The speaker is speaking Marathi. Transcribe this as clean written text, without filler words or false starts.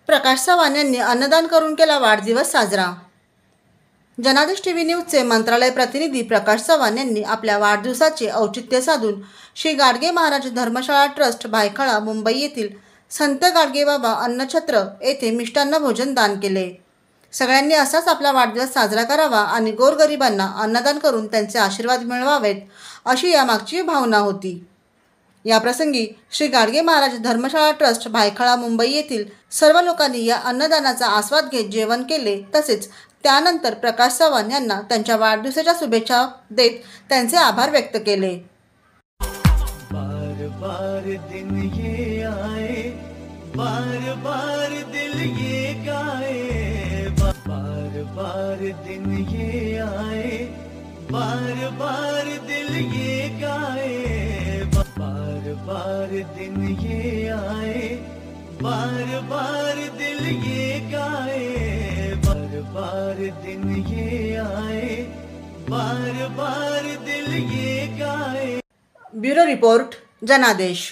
प्रकाश चव्हाण यांनी अन्नदान करून केला वाढदिवस साजरा। जनादेश टीव्ही न्यूजचे मंत्रालय प्रतिनिधी प्रकाश चव्हाण यांनी आपल्या वाढदिवसाचे औचित्य साधून श्री गाडगे महाराज धर्मशाळा ट्रस्ट भायखळा मुंबई येथील संत गाडगेबाबा अन्नछत्र येथे मिष्टान्न भोजन दान केले। सगळ्यांनी असाच आपला वाढदिवस साजरा करावा आणि गोरगरिबांना अन्नदान करून त्यांचे आशीर्वाद मिळवावेत अशी यामागची भावना होती। या प्रसंगी श्री गाडगे महाराज धर्मशाळा ट्रस्ट भायखळा मुंबई येथील सर्व लोकांनी या अन्नदानाचा आस्वाद घेत जेवण केले। तसेच त्यानंतर प्रकाश चव्हाण यांना त्यांच्या वाढदिवसाच्या शुभेच्छा देत त्यांचे आभार व्यक्त केले। बार बार दिन ये आए, बार बार दिल ये गाए, बार बार दिन ये आए, बार बार दिल ये गाए, बार बार दिन ये आए, बार बार दिल ये गाए, बार बार दिन ये आए, बार बार दिल ये गाए। ब्युरो रिपोर्ट जनादेश।